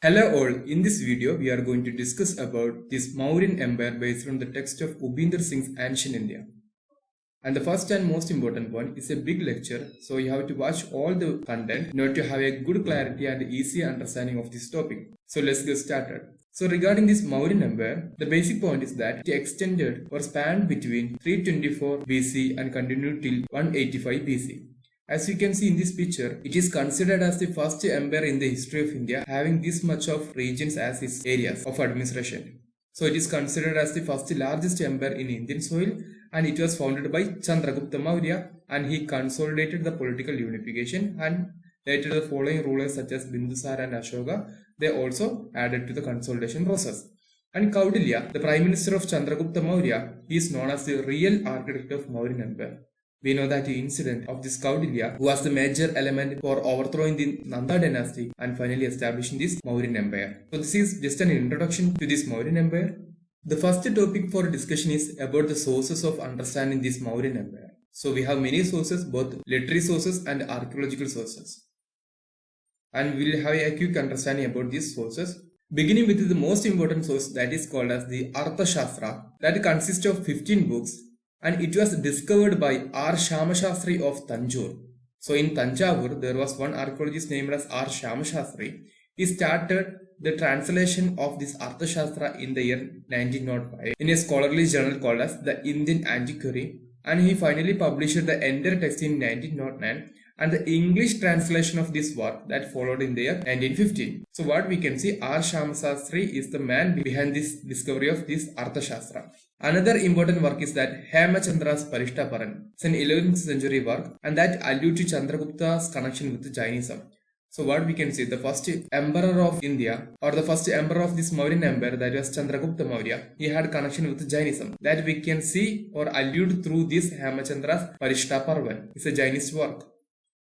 Hello all, in this video we are going to discuss about this Mauryan Empire based on the text of Upinder Singh's Ancient India. And the first and most important point is a big lecture, so you have to watch all the content in order to have a good clarity and easy understanding of this topic. So let's get started. So regarding this Mauryan Empire, the basic point is that it extended or spanned between 324 BC and continued till 185 BC. As you can see in this picture, it is considered as the first empire in the history of India having this much of regions as its areas of administration. So it is considered as the first largest empire in Indian soil, and it was founded by Chandragupta Maurya, and he consolidated the political unification, and later the following rulers such as Bindusara and Ashoka, they also added to the consolidation process. And Kaudilya, the prime minister of Chandragupta Maurya, is known as the real architect of Mauryan empire. We know that the incident of this Kaudilya was the major element for overthrowing the Nanda dynasty and finally establishing this Mauryan Empire. So this is just an introduction to this Mauryan Empire. The first topic for discussion is about the sources of understanding this Mauryan Empire. So we have many sources, both literary sources and archaeological sources. And we will have a quick understanding about these sources. Beginning with the most important source, that is called as the Arthashastra, that consists of 15 books. And it was discovered by R. Shamashastri of Tanjore. So in Tanjavur, there was one archaeologist named as R. Shamashastri. He started the translation of this Arthashastra in the year 1905 in a scholarly journal called as the Indian Antiquary. And he finally published the entire text in 1909. And the English translation of this work that followed in the year 1915. So what we can see, R. Shamashastri is the man behind this discovery of this Arthashastra. Another important work is that Hemachandra's Parishtaparan. It's an 11th century work, and that alludes to Chandragupta's connection with Jainism. So what we can see, the first emperor of India, or the first emperor of this Mauryan empire, that was Chandragupta Maurya, he had connection with Jainism. That we can see or allude through this Hemachandra's Parishtaparan. It's a Jainist work.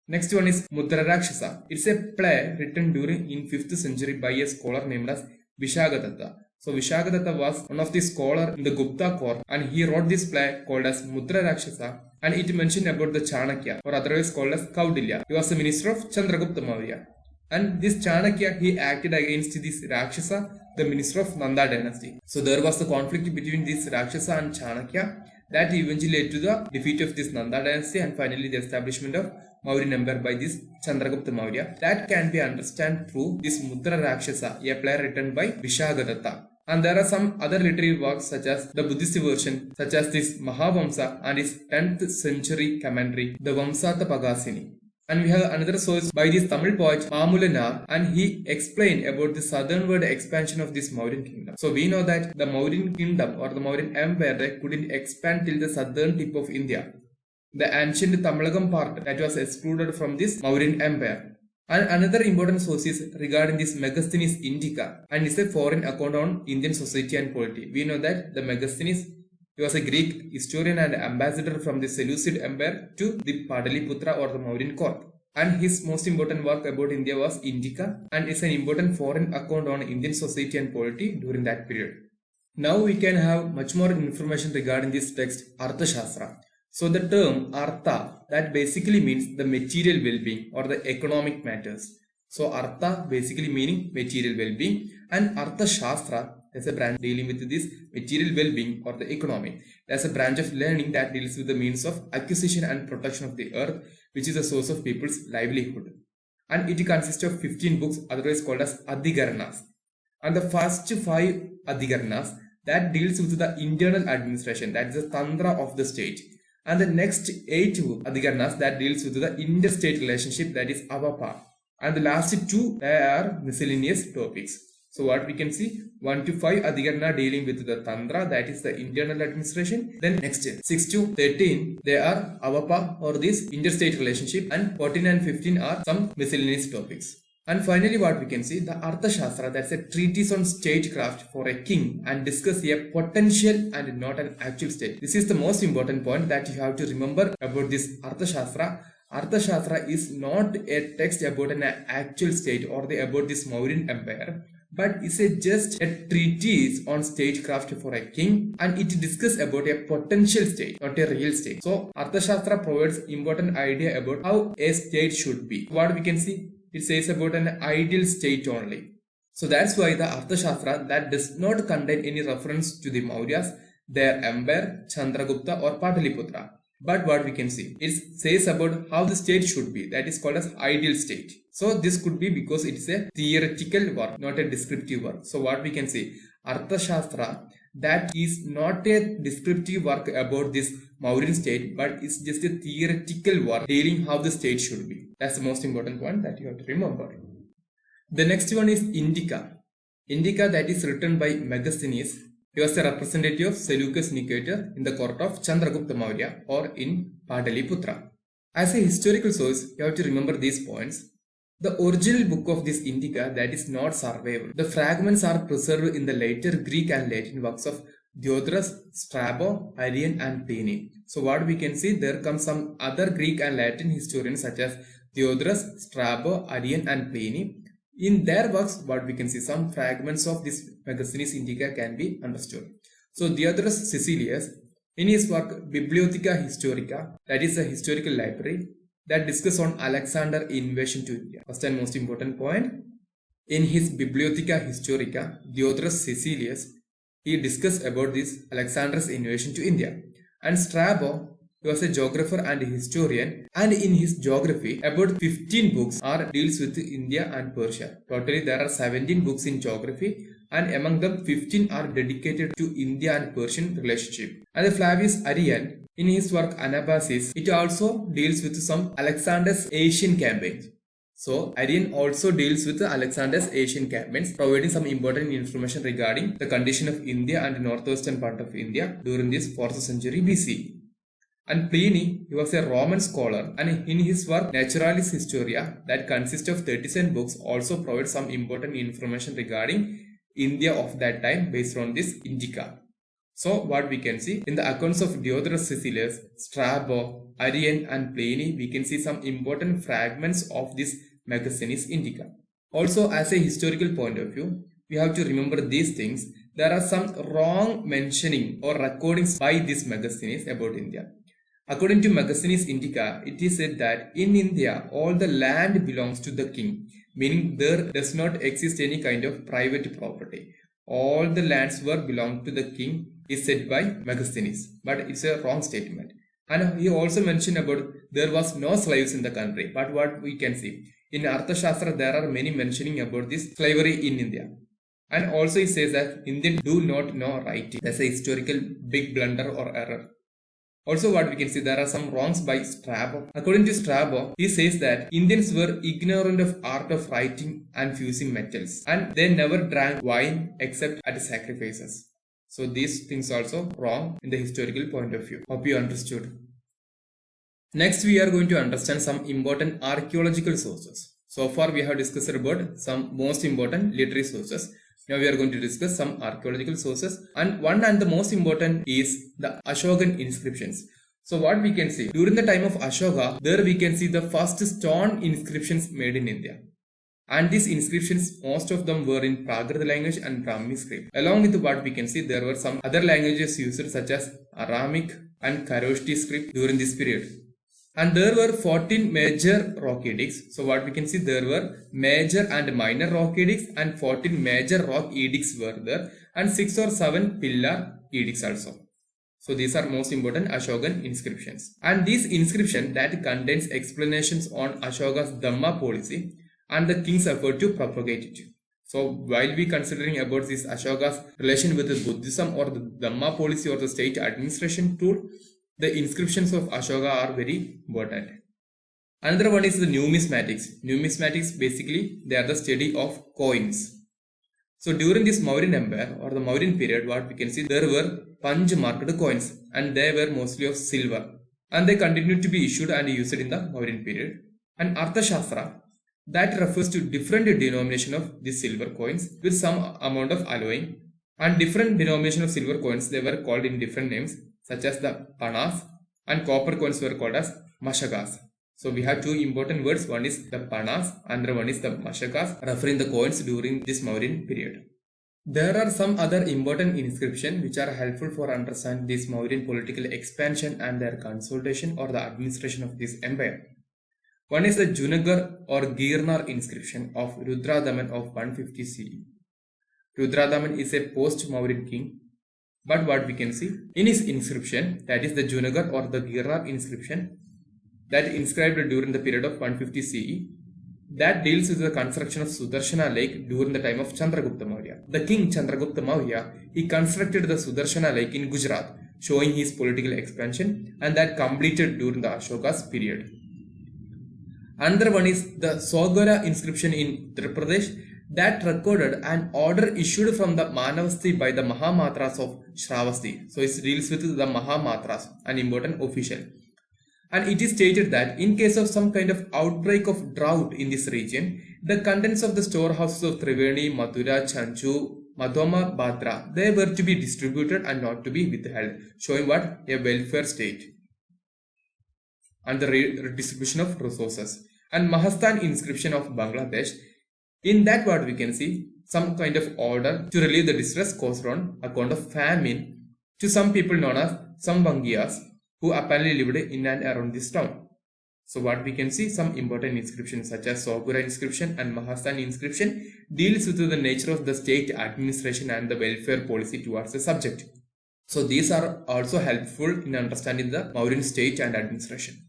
Next one is Mudra Rakshasa. It's a play written during in 5th century by a scholar named as Vishagadatta. So Vishagadatta was one of the scholars in the Gupta court, and he wrote this play called as Mudra Rakshasa, and it mentioned about the Chanakya, or otherwise called as Kaudilya. He was the minister of Chandragupta Maurya. And this Chanakya, he acted against this Rakshasa, the minister of Nanda dynasty. So there was the conflict between this Rakshasa and Chanakya that eventually led to the defeat of this Nanda dynasty and finally the establishment of Mauryan Empire by this Chandragupta Maurya. That can be understood through this Mudra Rakshasa, a play written by Vishagadatta. And there are some other literary works such as the Buddhist version, such as this Mahavamsa and its 10th century commentary, the Vamsata Pagasini. And we have another source by this Tamil poet Mamulanar, and he explained about the southernward expansion of this Mauryan kingdom. So we know that the Mauryan kingdom or the Mauryan empire couldn't expand till the southern tip of India. The ancient Tamilagam part that was excluded from this Mauryan empire. And another important source is regarding this Megasthenes Indica, and it's a foreign account on Indian society and polity. We know that the Megasthenes, he was a Greek historian and ambassador from the Seleucid Empire to the Pataliputra or the Mauryan court. And his most important work about India was Indica, and it's an important foreign account on Indian society and polity during that period. Now we can have much more information regarding this text Arthashastra. So the term Artha, that basically means the material well-being or the economic matters. So Artha basically meaning material well-being, and Arthashastra, there's a branch dealing with this material well-being or the economy. There's a branch of learning that deals with the means of acquisition and protection of the earth, which is a source of people's livelihood. And it consists of 15 books, otherwise called as Adhikaranas. And the first 5 Adhikaranas, that deals with the internal administration, that is the Tantra of the state. And the next 8 Adhikaranas, that deals with the interstate relationship, that is Avapa. And the last 2, they are miscellaneous topics. So what we can see, 1 to 5 Adhikarana dealing with the Tantra, that is the internal administration. Then next 6 to 13, they are Avapa or this interstate relationship, and 14 and 15 are some miscellaneous topics. And finally what we can see, the Arthashastra, that's a treatise on statecraft for a king and discuss a potential and not an actual state. This is the most important point that you have to remember about this Arthashastra. Arthashastra is not a text about an actual state or about this Mauryan empire, but it's just a treatise on statecraft for a king, and it discusses about a potential state, not a real state. So Arthashastra provides important idea about how a state should be. What we can see, it says about an ideal state only. So that's why the Arthashastra that does not contain any reference to the Mauryas, their empire, Chandragupta or Pataliputra. But what we can see, it says about how the state should be. That is called as ideal state. So this could be because it is a theoretical work, not a descriptive work. So what we can say, Arthashastra, that is not a descriptive work about this Mauryan state, but it's just a theoretical work dealing how the state should be. That's the most important point that you have to remember. The next one is Indica. Indica, that is written by Megasthenes. He was a representative of Seleucus Nicator in the court of Chandragupta Maurya or in Pataliputra. As a historical source, you have to remember these points. The original book of this Indica, that is not survived. The fragments are preserved in the later Greek and Latin works of Diodorus, Strabo, Arrian and Pliny. So what we can see, there come some other Greek and Latin historians such as Diodorus, Strabo, Arrian and Pliny. In their works, what we can see, some fragments of this Megasthenes Indica can be understood. So Diodorus Siculus, in his work Bibliotheca Historica, that is a historical library that discusses on Alexander invasion to India. First and most important point, in his Bibliotheca Historica, Diodorus Siculus, he discussed about this Alexander's invasion to India. And Strabo, he was a geographer and a historian, and in his geography, about 15 books are deals with India and Persia. Totally, there are 17 books in geography, and among them, 15 are dedicated to India and Persian relationship. And Flavius Arrian, in his work Anabasis, it also deals with some Alexander's Asian campaigns. So, Arrian also deals with Alexander's Asian campaigns, providing some important information regarding the condition of India and the northwestern part of India during this 4th century BC. And Pliny, he was a Roman scholar, and in his work Naturalis Historia, that consists of 37 books, also provides some important information regarding India of that time based on this Indica. So what we can see, in the accounts of Diodorus Siculus, Strabo, Arrian and Pliny, we can see some important fragments of this Megasthenes Indica. Also, as a historical point of view, we have to remember these things. There are some wrong mentioning or recordings by this Megasthenes about India. According to Megasthenes Indica, it is said that in India, all the land belongs to the king, meaning there does not exist any kind of private property. All the lands were belonged to the king is said by Megasthenes, but it's a wrong statement. And he also mentioned about there was no slaves in the country, but what we can see, in Arthashastra there are many mentioning about this slavery in India. And also he says that Indians do not know writing. That's a historical big blunder or error. Also what we can see, there are some wrongs by Strabo. According to Strabo, he says that Indians were ignorant of art of writing and fusing metals, and they never drank wine except at sacrifices. So these things also wrong in the historical point of view. Hope you understood. Next we are going to understand some important archaeological sources. So far we have discussed about some most important literary sources. Now we are going to discuss some archaeological sources, and one and the most important is the Ashokan inscriptions. So what we can see, during the time of Ashoka, there we can see the first stone inscriptions made in India. And these inscriptions, most of them were in Prakrit language and Brahmi script. Along with what we can see, there were some other languages used such as Aramic and Kharoshthi script during this period. And there were 14 major rock edicts. So what we can see, there were major and minor rock edicts, and 14 major rock edicts were there, and 6 or 7 pillar edicts also. So these are most important Ashokan inscriptions. And this inscription that contains explanations on Ashoka's Dhamma policy and the king's effort to propagate it. So while we considering about this Ashoka's relation with the Buddhism or the Dhamma policy or the state administration tool, the inscriptions of Ashoka are very important. Another one is the numismatics. Numismatics, basically they are the study of coins. So during this Mauryan Empire or the Mauryan period, what we can see, there were punch marked coins, and they were mostly of silver, and they continued to be issued and used in the Mauryan period. And Arthashastra, that refers to different denomination of these silver coins with some amount of alloying, and different denomination of silver coins, they were called in different names such as the panas, and copper coins were called as mashakas. So we have two important words, one is the panas, another one is the mashakas, referring the coins during this Mauryan period. There are some other important inscriptions which are helpful for understanding this Mauryan political expansion and their consolidation or the administration of this empire. One is the Junagar or Girnar inscription of Rudradaman of 150 CE. Rudradaman is a post-Mauryan king, but what we can see in his inscription, that is the Junagar or the Girnar inscription that inscribed during the period of 150 CE, that deals with the construction of Sudarshana Lake during the time of Chandragupta Maurya. The king Chandragupta Maurya, he constructed the Sudarshana Lake in Gujarat, showing his political expansion, and that completed during the Ashoka's period. Another one is the Sogora inscription in Uttar Pradesh that recorded an order issued from the Manavasti by the Mahamatras of Shravasti. So it deals with the Mahamatras, an important official. And it is stated that in case of some kind of outbreak of drought in this region, the contents of the storehouses of Triveni, Mathura, Chanchu, Madhoma, Bhadra, they were to be distributed and not to be withheld, showing what? A welfare state and the redistribution of resources. And Mahastan inscription of Bangladesh, in that what we can see some kind of order to relieve the distress caused on account of famine to some people known as Sambangiyas, who apparently lived in and around this town. So what we can see, some important inscriptions such as Sogura inscription and Mahastan inscription deals with the nature of the state administration and the welfare policy towards the subject. So these are also helpful in understanding the Mauryan state and administration.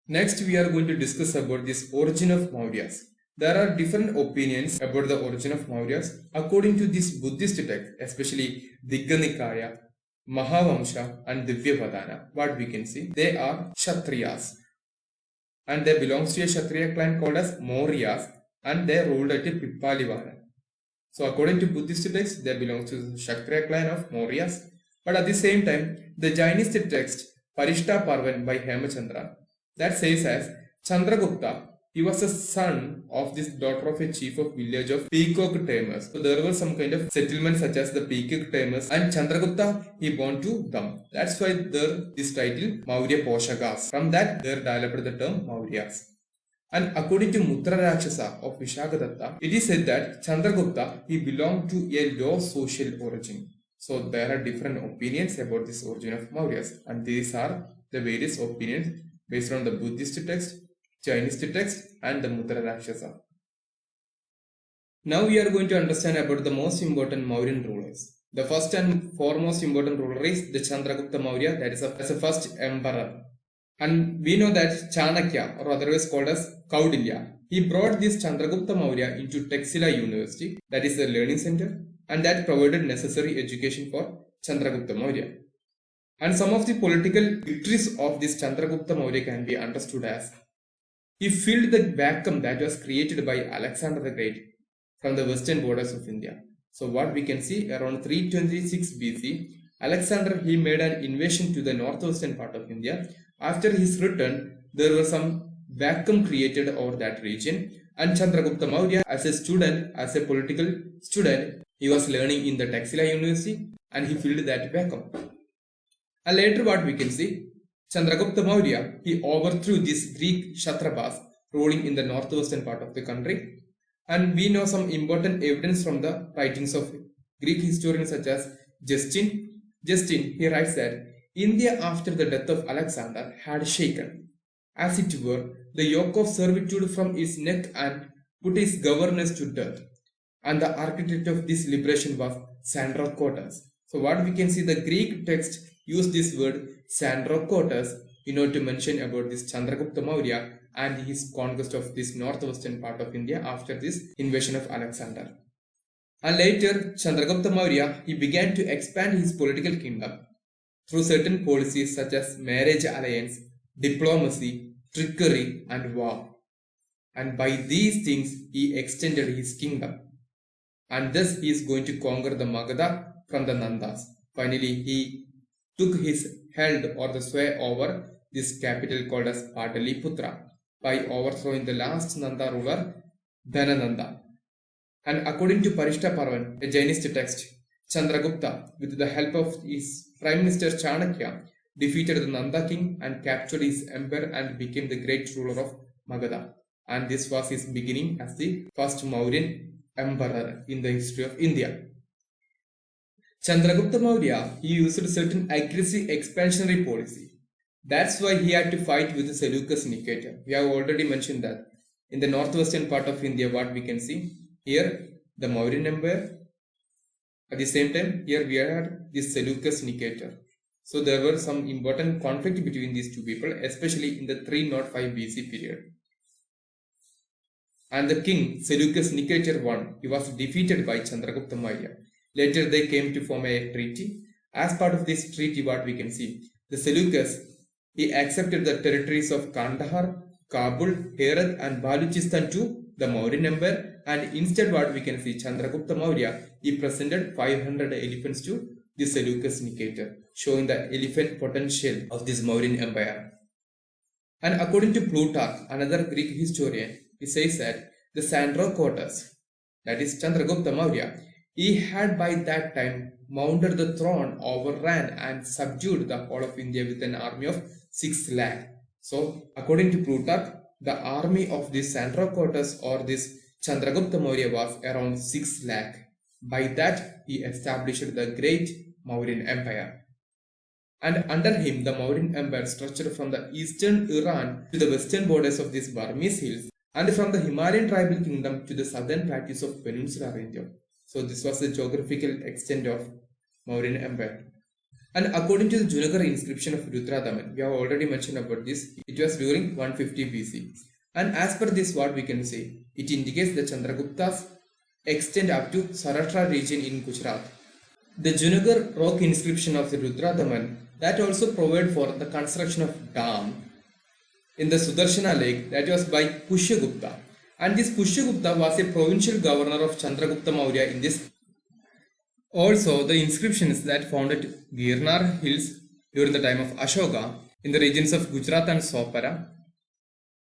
Next we are going to discuss about this origin of Mauryas. There are different opinions about the origin of Mauryas. According to this Buddhist text, especially Digha Nikaya, Mahavamsha and Divyavadana, what we can see, they are Kshatriyas and they belong to a Kshatriya clan called as Mauryas, and they ruled at Pippalivana. So according to Buddhist text, they belong to the Kshatriya clan of Mauryas. But at the same time, the Jainist text Parishta Parvan by Hemachandra, that says as Chandragupta, he was a son of this daughter of a chief of village of Peacock Tamers. So there was some kind of settlement such as the Peacock Tamers, and Chandragupta, he born to them. That's why this title Maurya Poshakas. From that there developed the term Mauryas. And according to Mutra Rakshasa of Vishakadatta, it is said that Chandragupta, he belonged to a low social origin. So there are different opinions about this origin of Mauryas, and these are the various opinions based on the Buddhist text, Chinese text and the Mutra Rakshasa. Now we are going to understand about the most important Mauryan rulers. The first and foremost important ruler is the Chandragupta Maurya, that is as a first emperor. And we know that Chanakya, or otherwise called as Kaudilya, he brought this Chandragupta Maurya into Taxila University, that is a learning center, and that provided necessary education for Chandragupta Maurya. And some of the political victories of this Chandragupta Maurya can be understood as he filled the vacuum that was created by Alexander the Great from the western borders of India. So what we can see, around 326 BC, Alexander, he made an invasion to the northwestern part of India. After his return, there was some vacuum created over that region, and Chandragupta Maurya, as a student, as a political student, he was learning in the Taxila University and he filled that vacuum. And later what we can see, Chandragupta Maurya, he overthrew these Greek Kshatrapas ruling in the northwestern part of the country. And we know some important evidence from the writings of Greek historians such as Justin. Justin, he writes that India after the death of Alexander had shaken, as it were, the yoke of servitude from its neck and put its governors to death. And the architect of this liberation was Sandrocotus. So what we can see, the Greek text use this word Sandrocotus in order to mention about this Chandragupta Maurya and his conquest of this northwestern part of India after this invasion of Alexander. And later, Chandragupta Maurya, he began to expand his political kingdom through certain policies such as marriage alliance, diplomacy, trickery and war. And by these things, he extended his kingdom. And thus he is going to conquer the Magadha from the Nandas. Finally, he took his held or the sway over this capital called as Pataliputra by overthrowing the last Nanda ruler, Dhanananda. And according to Parishta Parvan, a Jainist text, Chandragupta, with the help of his Prime Minister Chanakya, defeated the Nanda king and captured his empire and became the great ruler of Magadha. And this was his beginning as the first Mauryan emperor in the history of India. Chandragupta Maurya, he used certain aggressive expansionary policy. That's why he had to fight with the Seleucus Nicator. We have already mentioned that. In the northwestern part of India, what we can see here, the Mauryan Empire. At the same time, here we had this Seleucus Nicator. So there were some important conflict between these two people, especially in the 305 BC period. And the king Seleucus Nicator won. He was defeated by Chandragupta Maurya. Later they came to form a treaty. As part of this treaty, what we can see, the Seleucus, he accepted the territories of Kandahar, Kabul, Herat and Baluchistan to the Mauryan Empire, and instead what we can see, Chandragupta Maurya, he presented 500 elephants to the Seleucus Nicator, showing the elephant potential of this Mauryan Empire. And according to Plutarch, another Greek historian, he says that the Sandrocotus, that is Chandragupta Maurya, he had by that time mounted the throne, overran and subdued the whole of India with an army of 6 lakh. So, according to Plutarch, the army of this Sandrocotus or this Chandragupta Maurya was around 6 lakh. By that, he established the great Mauryan Empire. And under him, the Mauryan Empire stretched from the eastern Iran to the western borders of these Burmese hills, and from the Himalayan tribal kingdom to the southern plateaus of Peninsular India. So this was the geographical extent of Mauryan Empire. And according to the Junagadh inscription of Rudradaman, we have already mentioned about this, it was during 150 BC. And as per this, what we can say, it indicates the Chandragupta's extend up to Saurashtra region in Gujarat. The Junagadh rock inscription of the Rudradaman, that also provided for the construction of dam in the Sudarshana lake, that was by Pushyagupta. And this Pushyagupta was a provincial governor of Chandragupta Maurya in this. Also, the inscriptions that found at Girnar hills during the time of Ashoka in the regions of Gujarat and Sopara,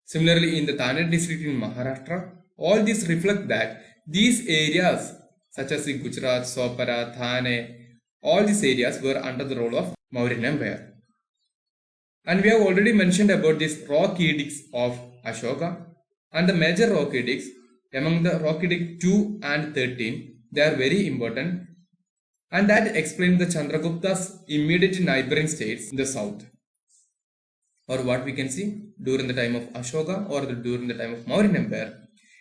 similarly in the Thane district in Maharashtra, all these reflect that these areas such as the Gujarat, Sopara, Thane, all these areas were under the rule of Mauryan Empire. And we have already mentioned about these rock edicts of Ashoka, and the major rock edicts among the rock edict 2 and 13, they are very important, and that explain the Chandragupta's immediate neighboring states in the south, or what we can see during the time of Ashoka or during the time of Mauryan Empire.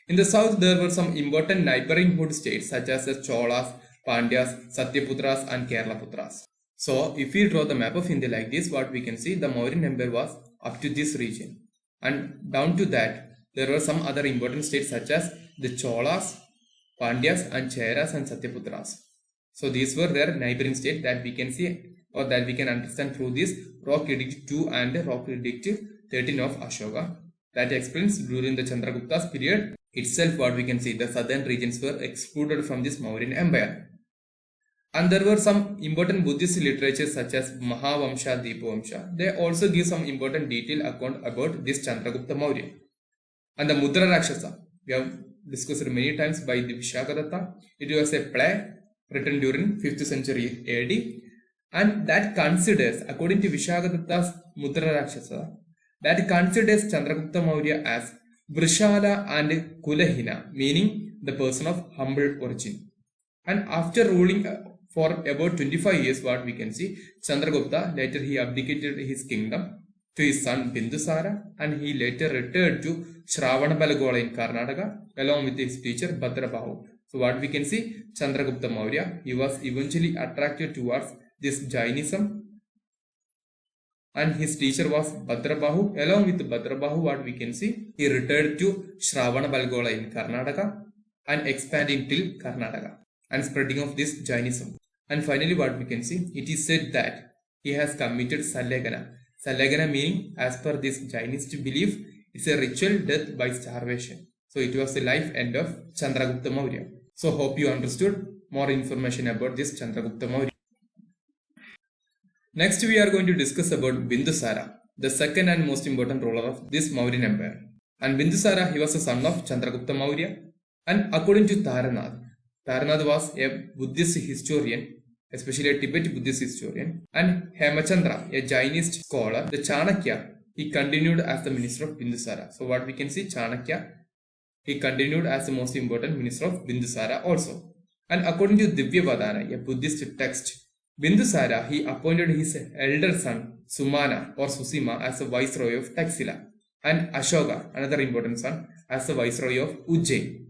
In the south, there were some important neighboring states such as the Cholas, Pandyas, Satyaputras and Keralaputras. So, if we draw the map of India like this, what we can see, the Mauryan Empire was up to this region. And down to that, there were some other important states such as the Cholas, Pandyas and Cheras and Satyaputras. So, these were their neighboring states that we can see or that we can understand through this Rock Edict 2 and Rock Edict 13 of Ashoka. That explains during the Chandragupta's period itself what we can see, the southern regions were excluded from this Mauryan Empire. And there were some important Buddhist literature such as Mahavamsha, Deepavamsha. They also give some important detailed account about this Chandragupta Maurya. And the Mudra Rakshasa, we have discussed it many times by the Vishakadatta. It was a play written during 5th century AD, and that considers, according to Vishakadatta's Mudra Rakshasa, that considers Chandragupta Maurya as Vrishala and Kulahina, meaning the person of humble origin. And after ruling for about 25 years, what we can see, Chandragupta, later he abdicated his kingdom to his son Bindusara, and he later returned to Shravanabalagola in Karnataka along with his teacher Bhadrabahu. So what we can see, Chandragupta Maurya, he was eventually attracted towards this Jainism, and his teacher was Bhadrabahu. Along with Bhadrabahu, what we can see, he returned to Shravanabalagola in Karnataka and expanding till Karnataka and spreading of this Jainism. And finally, what we can see, it is said that he has committed Salegana. Salegana meaning, as per this Jainist belief, it's a ritual death by starvation. So it was the life end of Chandragupta Maurya. So hope you understood more information about this Chandragupta Maurya. Next we are going to discuss about Bindusara, the second and most important ruler of this Mauryan Empire. And Bindusara, he was a son of Chandragupta Maurya. And according to Taranath, Taranath was a Buddhist historian, especially a Tibet Buddhist historian. And Hemachandra, a Jainist scholar, the Chanakya, he continued as the minister of Bindusara. So what we can see, Chanakya, he continued as the most important minister of Bindusara also. And according to Divyavadana, a Buddhist text, Bindusara, he appointed his elder son Sumana or Susima as the viceroy of Taxila, and Ashoka, another important son, as the viceroy of Ujjain.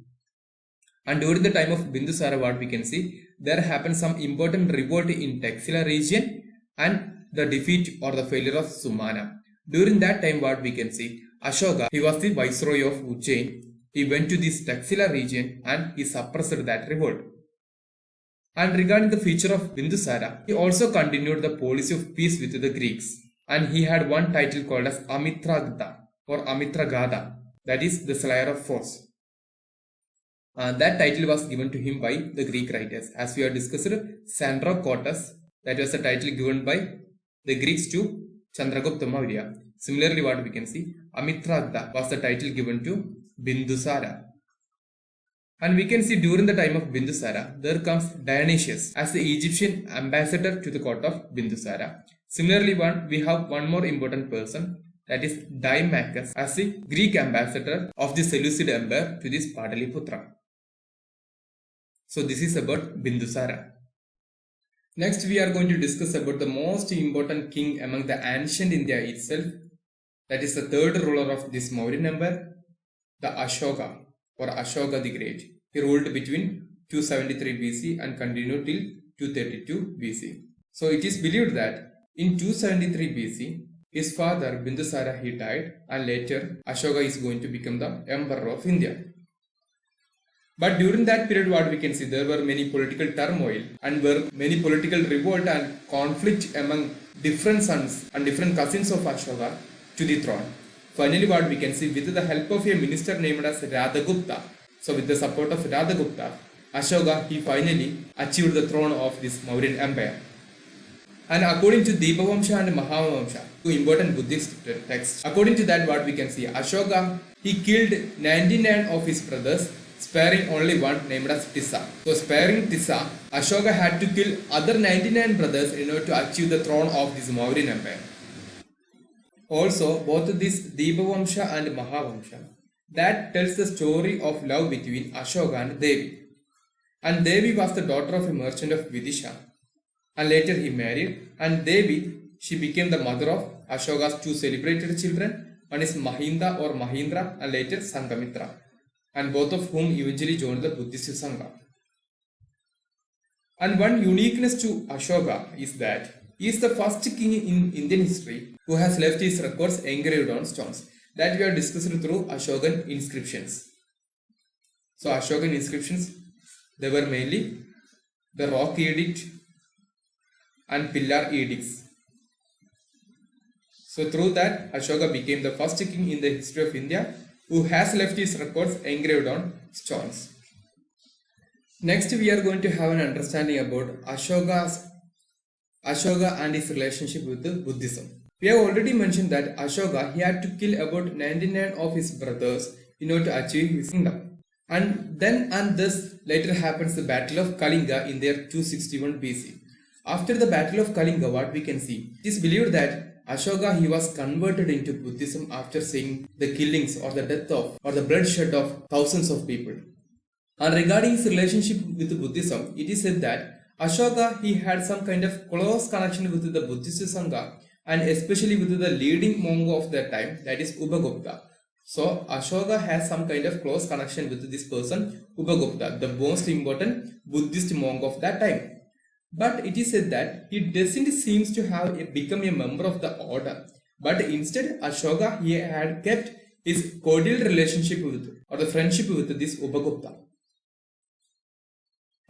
And during the time of Bindusara, what we can see, there happened some important revolt in Taxila region and the defeat or the failure of Sumana. During that time, what we can see, Ashoka, he was the viceroy of Ujjain. He went to this Taxila region and he suppressed that revolt. And regarding the future of Bindusara, he also continued the policy of peace with the Greeks. And he had one title called as Amitragada or Amitragada, that is the slayer of foes. That title was given to him by the Greek writers. As we have discussed, Sandrocotus, that was the title given by the Greeks to Chandragupta Maurya. Similarly, what we can see, Amitragada was the title given to Bindusara. And we can see during the time of Bindusara, there comes Dionysius as the Egyptian ambassador to the court of Bindusara. Similarly, we have one more important person, that is Dimachus as the Greek ambassador of the Seleucid Empire to this Pataliputra. So this is about Bindusara. Next, we are going to discuss about the most important king among the ancient India itself. That is the third ruler of this Mauryan Empire, the Ashoka or Ashoka the Great. He ruled between 273 BC and continued till 232 BC. So it is believed that in 273 BC, his father Bindusara he died, and later Ashoka is going to become the emperor of India. But during that period, what we can see, there were many political turmoil and were many political revolt and conflict among different sons and different cousins of Ashoka to the throne. Finally, what we can see, with the help of a minister named as Radhagupta, so with the support of Radhagupta, Ashoka he finally achieved the throne of this Mauryan Empire. And according to Dipavamsha and Mahavamsha, two important Buddhist texts, according to that, what we can see, Ashoka he killed 99 of his brothers, sparing only one named as Tissa. So sparing Tissa, Ashoka had to kill other 99 brothers in order to achieve the throne of this Mauryan Empire. Also, both this Dipavamsha and Mahavamsha, that tells the story of love between Ashoka and Devi. And Devi was the daughter of a merchant of Vidisha. And later he married, and Devi, she became the mother of Ashoka's two celebrated children. One is Mahinda or Mahindra, and later Sangamitra, and both of whom eventually joined the Buddhist Sangha. And one uniqueness to Ashoka is that he is the first king in Indian history who has left his records engraved on stones. That we are discussing through Ashokan inscriptions. So Ashokan inscriptions, they were mainly the rock edict and pillar edicts. So through that, Ashoka became the first king in the history of India who has left his records engraved on stones. Next, we are going to have an understanding about Ashoka and his relationship with the Buddhism. We have already mentioned that Ashoka, he had to kill about 99 of his brothers in order to achieve his kingdom. And thus later happens the Battle of Kalinga in the year 261 BC. After the Battle of Kalinga, what we can see, it is believed that Ashoka, he was converted into Buddhism after seeing the killings or the death of or the bloodshed of thousands of people. And regarding his relationship with Buddhism, it is said that Ashoka, he had some kind of close connection with the Buddhist Sangha, and especially with the leading monk of that time, that is Upagupta. So Ashoka has some kind of close connection with this person, Upagupta, the most important Buddhist monk of that time. But it is said that he doesn't seem to have become a member of the order. But instead, Ashoka, he had kept his cordial relationship with or the friendship with this Upagupta.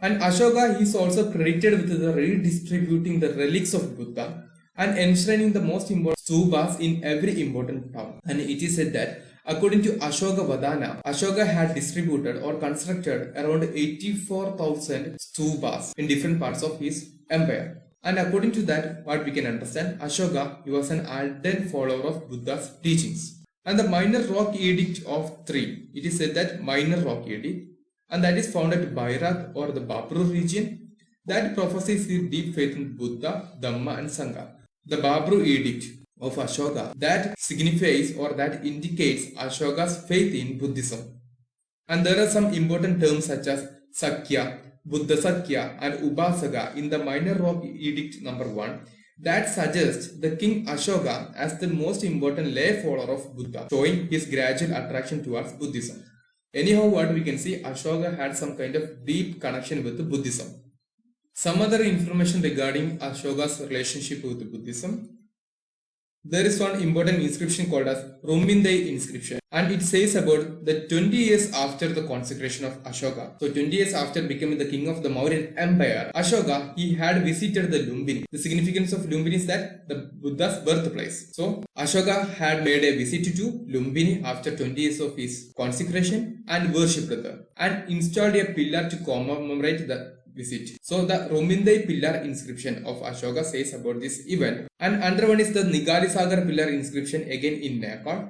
And Ashoka is also credited with the redistributing the relics of Buddha and enshrining the most important stupas in every important town. And it is said that according to Ashoka Vadana, Ashoka had distributed or constructed around 84,000 stupas in different parts of his empire. And according to that, what we can understand, Ashoka, he was an ardent follower of Buddha's teachings. And the Minor Rock Edict of 3, it is said that Minor Rock Edict, and that is found at Bairat or the Babru region, that prophesies the deep faith in Buddha, Dhamma and Sangha. The Babru Edict of Ashoka, that signifies or that indicates Ashoka's faith in Buddhism. And there are some important terms such as Sakya, Buddha Sakya and Upasaka in the Minor Rock Edict number 1. that suggests the king Ashoka as the most important lay follower of Buddha, showing his gradual attraction towards Buddhism. Anyhow, what we can see, Ashoka had some kind of deep connection with Buddhism. Some other information regarding Ashoka's relationship with Buddhism. There is one important inscription called as Rumbindai inscription, and it says about the 20 years after the consecration of Ashoka. So 20 years after becoming the king of the Mauryan Empire, Ashoka, he had visited the Lumbini. The significance of Lumbini is that the Buddha's birthplace. So Ashoka had made a visit to Lumbini after 20 years of his consecration and worshipped there, and installed a pillar to commemorate the visit. So the Rumbindai pillar inscription of Ashoka says about this event, and another one is the Nigali Sagar pillar inscription again in Nepal,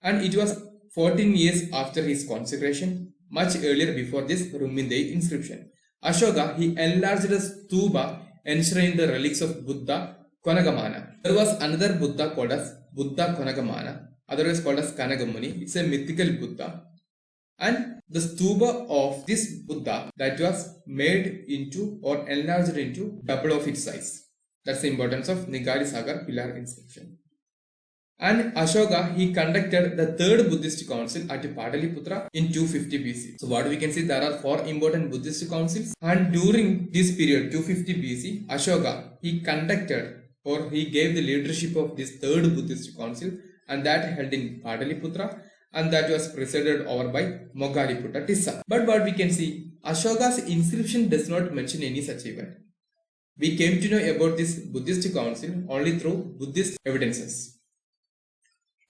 and it was 14 years after his consecration, much earlier before this Rumbindai inscription. Ashoka, he enlarged the stupa enshrining the relics of Buddha Konagamana. There was another Buddha called as Buddha Konagamana, otherwise called as Kanagamuni. It's a mythical Buddha. And the stupa of this Buddha that was made into or enlarged into double of its size. That's the importance of Nigali Sagar pillar inscription. And Ashoka, he conducted the third Buddhist council at Pataliputra in 250 BC. So what we can see, there are 4 important Buddhist councils, and during this period 250 BC, Ashoka, he conducted or he gave the leadership of this third Buddhist council, and that held in Pataliputra, and that was presided over by Moggalliputta Tissa. But what we can see, Ashoka's inscription does not mention any such event. We came to know about this Buddhist council only through Buddhist evidences.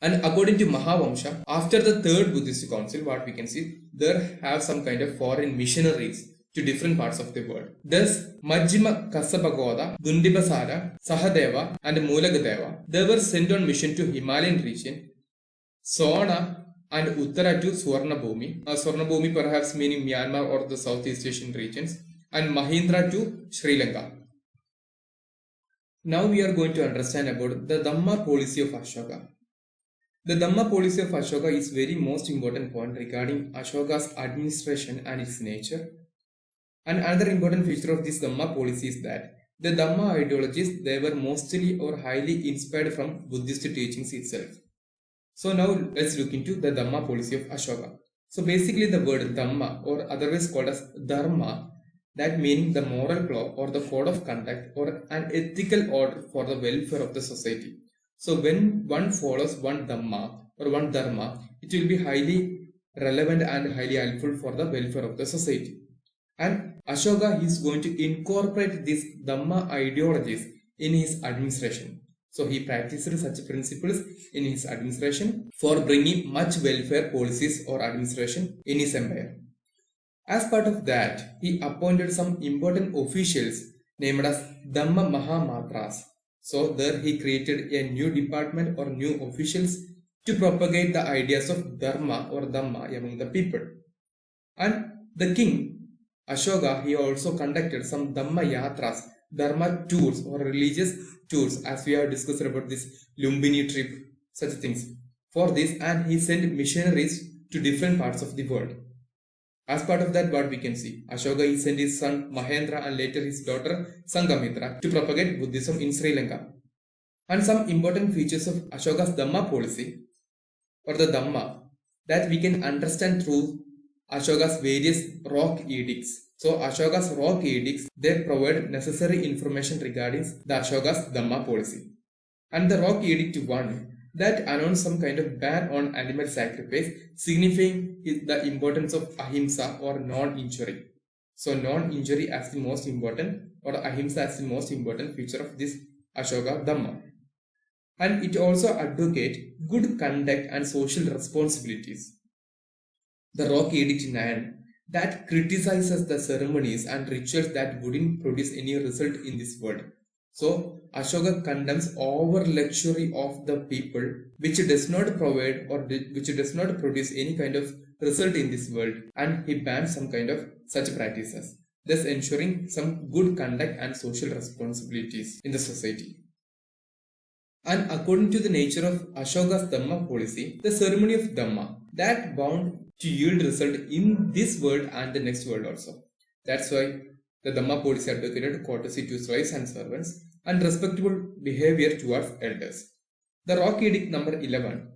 And according to Mahavamsha, after the third Buddhist council, what we can see, there have some kind of foreign missionaries to different parts of the world. Thus, Majjhima Kassapagoda, Dundibasara, Sahadeva, and Mulagadeva, they were sent on mission to Himalayan region, Sona and Uttara to Swarnabhumi. Swarnabhumi perhaps meaning Myanmar or the Southeast Asian regions, and Mahindra to Sri Lanka. Now we are going to understand about the Dhamma policy of Ashoka. The Dhamma policy of Ashoka is very most important point regarding Ashoka's administration and its nature. And another important feature of this Dhamma policy is that the Dhamma ideologies, they were mostly or highly inspired from Buddhist teachings itself. So now let's look into the Dhamma policy of Ashoka. So basically the word Dhamma, or otherwise called as Dharma, that meaning the moral law or the code of conduct or an ethical order for the welfare of the society. So when one follows one Dhamma or one Dharma, it will be highly relevant and highly helpful for the welfare of the society. And Ashoka is going to incorporate these Dhamma ideologies in his administration. So he practiced such principles in his administration for bringing much welfare policies or administration in his empire. As part of that, he appointed some important officials named as Dhamma Mahamatras. So there he created a new department or new officials to propagate the ideas of Dharma or Dhamma among the people. And the king, Ashoka, he also conducted some Dhamma Yatras, Dharma tours or religious tours, as we have discussed about this Lumbini trip, such things. For this, and he sent missionaries to different parts of the world. As part of that, what we can see, Ashoka, he sent his son Mahendra and later his daughter Sanghamitra to propagate Buddhism in Sri Lanka. And some important features of Ashoka's Dhamma policy or the Dhamma that we can understand through Ashoka's various rock edicts. So Ashoka's rock edicts, they provide necessary information regarding the Ashoka's Dhamma policy. And the rock edict 1, that announced some kind of ban on animal sacrifice, signifying the importance of ahimsa or non-injury. So non-injury as the most important, or ahimsa as the most important feature of this Ashoka Dhamma. And it also advocates good conduct and social responsibilities. The rock edict 9, that criticizes the ceremonies and rituals that wouldn't produce any result in this world. So Ashoka condemns over luxury of the people which does not provide or which does not produce any kind of result in this world, and he bans some kind of such practices, thus ensuring some good conduct and social responsibilities in the society. And according to the nature of Ashoka's Dhamma policy, the ceremony of Dhamma, that bound to yield result in this world and the next world also. That's why the Dhamma policy advocated courtesy to slaves and servants, and respectable behavior towards elders. The Rock Edict number 11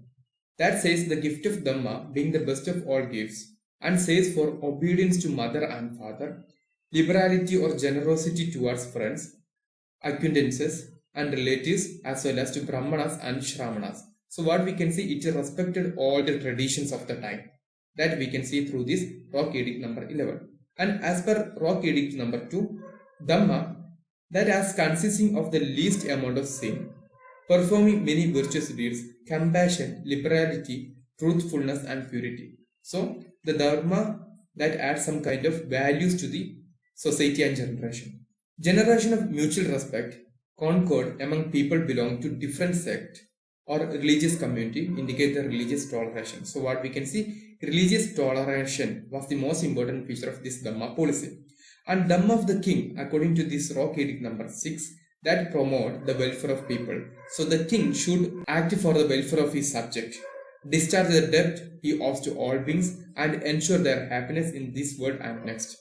that says the gift of Dhamma being the best of all gifts and says for obedience to mother and father, liberality or generosity towards friends, acquaintances and relatives as well as to Brahmanas and Shramanas. So what we can see, it respected all the traditions of the time. That we can see through this Rock Edict number 11. And as per Rock Edict number 2, Dhamma that as consisting of the least amount of sin, performing many virtuous deeds, compassion, liberality, truthfulness and purity. So the Dharma that adds some kind of values to the society and generation. Generation of mutual respect, concord among people belonging to different sect or religious community indicate the religious toleration. So what we can see, religious toleration was the most important feature of this Dhamma policy. And Dhamma of the king, according to this Rock Edict number 6, that promote the welfare of people. So the king should act for the welfare of his subject, discharge the debt he owes to all beings and ensure their happiness in this world and next.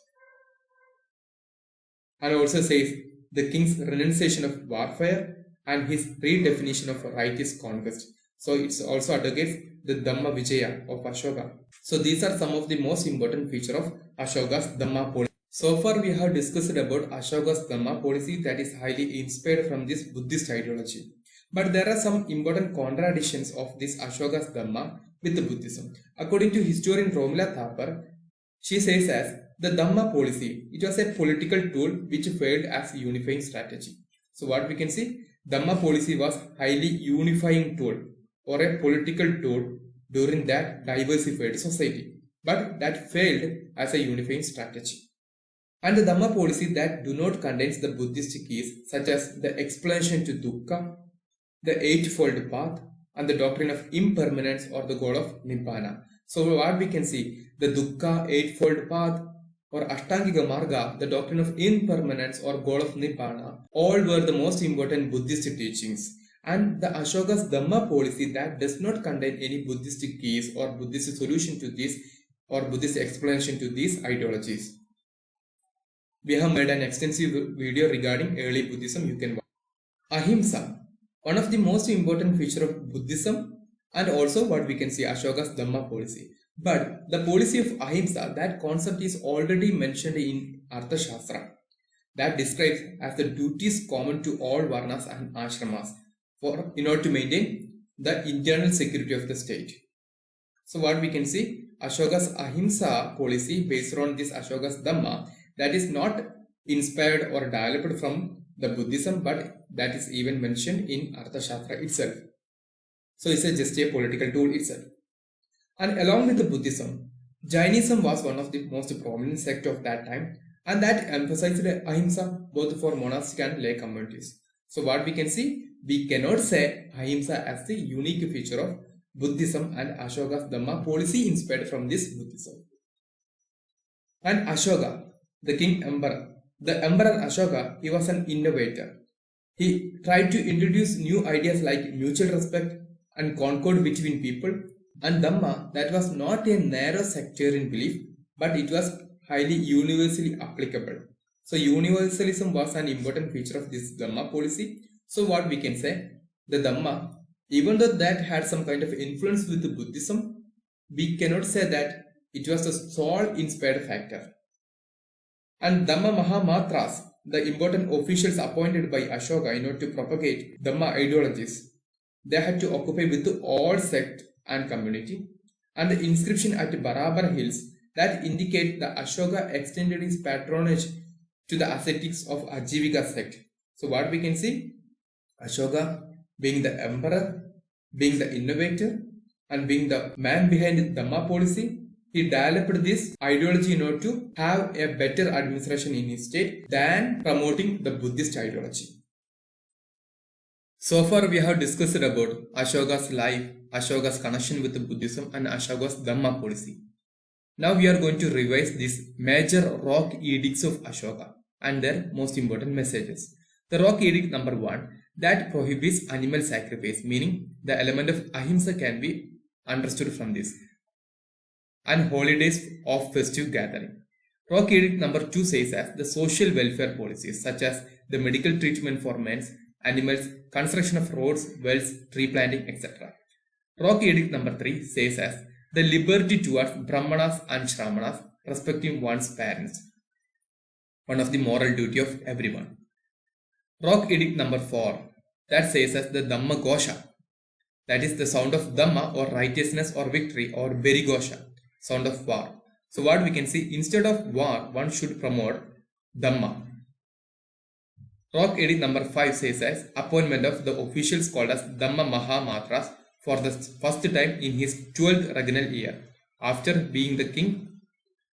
And also says the king's renunciation of warfare and his redefinition of right is conquest. So it's also advocates the Dhamma Vijaya of Ashoka. So these are some of the most important features of Ashoka's Dhamma policy. So far we have discussed about Ashoka's Dhamma policy that is highly inspired from this Buddhist ideology. But there are some important contradictions of this Ashoka's Dhamma with the Buddhism. According to historian Romila Thapar, she says as the Dhamma policy, it was a political tool which failed as a unifying strategy. So what we can see, Dhamma policy was highly unifying tool or a political tool during that diversified society, but that failed as a unifying strategy. And the Dhamma policy that do not contain the Buddhist keys such as the explanation to dukkha, the eightfold path and the doctrine of impermanence or the goal of Nibbana. So what we can see, the dukkha, eightfold path or Ashtangika Marga, the doctrine of impermanence or goal of Nibbana, all were the most important Buddhist teachings. And the Ashoka's Dhamma policy that does not contain any Buddhist keys or Buddhist solution to this or Buddhist explanation to these ideologies. We have made an extensive video regarding early Buddhism, you can watch. Ahimsa, one of the most important feature of Buddhism and also what we can see Ashoka's Dhamma policy. But the policy of Ahimsa, that concept is already mentioned in Arthashastra that describes as the duties common to all Varnas and Ashramas in order to maintain the internal security of the state. So what we can see, Ashoka's Ahimsa policy based on this Ashoka's Dhamma that is not inspired or developed from the Buddhism, but that is even mentioned in Arthashastra itself. So it's just a political tool itself. And along with the Buddhism, Jainism was one of the most prominent sect of that time, and that emphasized Ahimsa both for monastic and lay communities. So what we can see, we cannot say Ahimsa as the unique feature of Buddhism and Ashoka's Dhamma policy inspired from this Buddhism. And Ashoka, the king emperor, the emperor Ashoka, he was an innovator. He tried to introduce new ideas like mutual respect and concord between people, and Dhamma that was not a narrow sectarian belief, but it was highly universally applicable. So universalism was an important feature of this Dhamma policy. So what we can say, the Dhamma, even though that had some kind of influence with the Buddhism, we cannot say that it was the sole inspired factor. And Dhamma Mahamatras, the important officials appointed by Ashoka in order to propagate Dhamma ideologies, they had to occupy with all sect and community. And the inscription at Barabar Hills that indicate the Ashoka extended his patronage to the ascetics of Ajivika sect. So what we can see, Ashoka being the emperor, being the innovator and being the man behind the Dhamma policy, he developed this ideology in order to have a better administration in his state than promoting the Buddhist ideology. So far we have discussed about Ashoka's life, Ashoka's connection with Buddhism and Ashoka's Dhamma policy. Now we are going to revise these major rock edicts of Ashoka and their most important messages. The rock edict number 1 that prohibits animal sacrifice, meaning the element of ahimsa can be understood from this. And holidays of festive gathering. Rock edict number 2 says as the social welfare policies such as the medical treatment for men, animals, construction of roads, wells, tree planting, etc. Rock Edict number 3 says as the liberty towards Brahmanas and Shramanas respecting one's parents, one of the moral duty of everyone. Rock Edict number 4 that says as the Dhamma Gosha, that is the sound of Dhamma or righteousness or victory, or Berigosha, sound of war. So what we can see, instead of war, one should promote Dhamma. Rock Edict number 5 says as appointment of the officials called as Dhamma Mahamatras for the first time in his 12th regnal year. After being the king,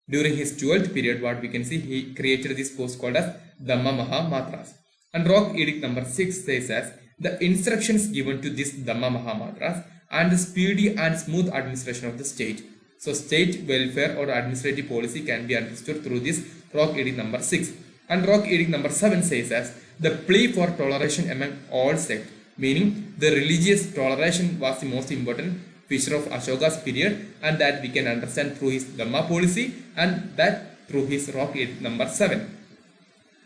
during his 12th period, what we can see, he created this post called as Dhamma Mahamatras. And Rock Edict number 6 says as the instructions given to this Dhamma Mahamatras and the speedy and smooth administration of the state. So state welfare or administrative policy can be understood through this Rock Edict number 6. And Rock Edict number 7 says as the plea for toleration among all sects, meaning the religious toleration was the most important feature of Ashoka's period, and that we can understand through his Dhamma policy and that through his Rock Edict number 7.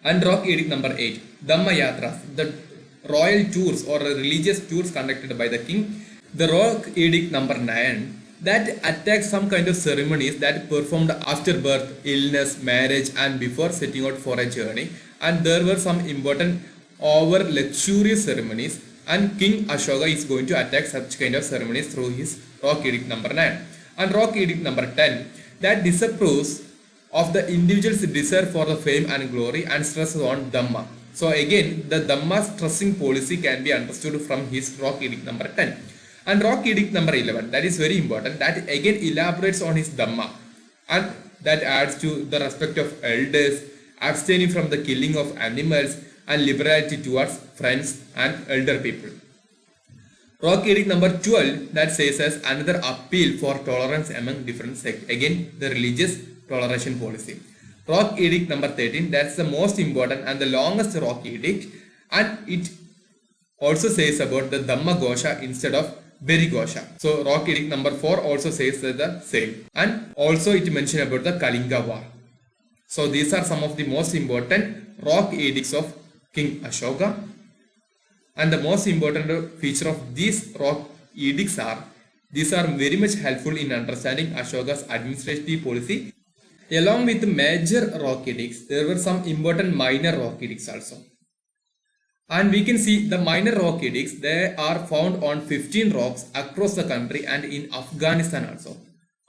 And Rock Edict number 8, Dhamma Yatras, the royal tours or religious tours conducted by the king. The Rock Edict number 9 that attacks some kind of ceremonies that performed after birth, illness, marriage and before setting out for a journey, and there were some important over luxurious ceremonies, and King Ashoka is going to attack such kind of ceremonies through his Rock Edict number 9. And Rock Edict number 10 that disapproves of the individual's desire for the fame and glory and stresses on Dhamma. So again, the Dhamma stressing policy can be understood from his Rock Edict number 10. And Rock Edict number 11, that is very important, that again elaborates on his Dhamma, and that adds to the respect of elders, abstaining from the killing of animals, and liberality towards friends and elder people. Rock Edict number 12 that says as another appeal for tolerance among different sects, again the religious toleration policy. Rock Edict number 13, that's the most important and the longest Rock Edict, and it also says about the Dhamma Gosha instead of Berigosha. So Rock Edict number 4 also says the same, and also it mentioned about the Kalinga War. So these are some of the most important Rock Edicts of King Ashoka, and the most important feature of these Rock Edicts are, these are very much helpful in understanding Ashoka's administrative policy. Along with the major Rock Edicts, there were some important minor Rock Edicts also. And we can see the minor Rock Edicts, they are found on 15 rocks across the country and in Afghanistan also.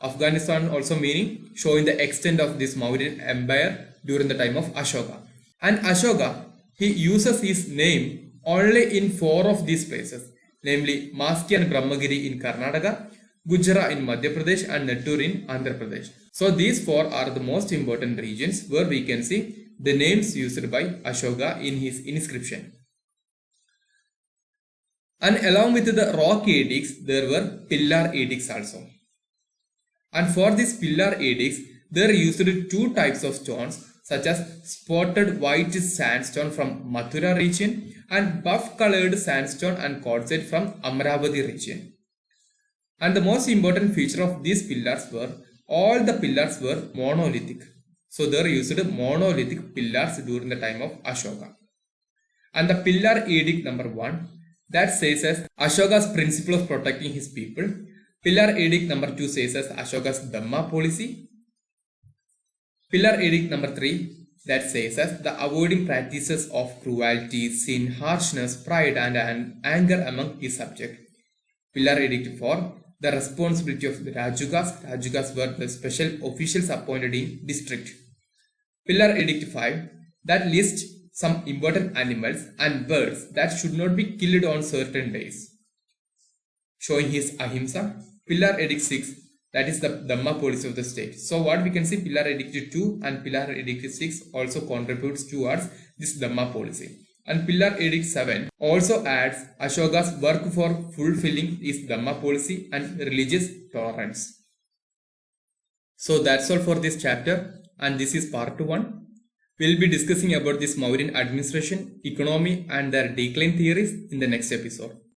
Afghanistan also meaning showing the extent of this Mauryan Empire during the time of Ashoka. And Ashoka, he uses his name only in 4 of these places, namely Maski and Brahmagiri in Karnataka, Gujra in Madhya Pradesh and Nettur in Andhra Pradesh. So these 4 are the most important regions where we can see the names used by Ashoka in his inscription. And along with the Rock Edicts, there were Pillar Edicts also. And for these Pillar Edicts, there used 2 types of stones, such as spotted white sandstone from Mathura region and buff colored sandstone and quartzite from Amaravati region. And the most important feature of these pillars were, all the pillars were monolithic. So they used monolithic pillars during the time of Ashoka. And the Pillar Edict number 1, that says as Ashoka's principle of protecting his people. Pillar Edict number 2 says as Ashoka's Dhamma policy. Pillar Edict number 3 that says as the avoiding practices of cruelty, sin, harshness, pride and anger among his subjects. Pillar Edict 4, the responsibility of the Rajugas. Rajugas were the special officials appointed in district. Pillar Edict 5 that lists some important animals and birds that should not be killed on certain days, showing his ahimsa. Pillar Edict 6, that is the Dhamma policy of the state. So what we can see, Pillar Edict 2 and Pillar Edict 6 also contributes towards this Dhamma policy. And Pillar Edict 7 also adds Ashoka's work for fulfilling his Dhamma policy and religious tolerance. So that's all for this chapter, and this is part 1. We'll be discussing about this Mauryan administration, economy and their decline theories in the next episode.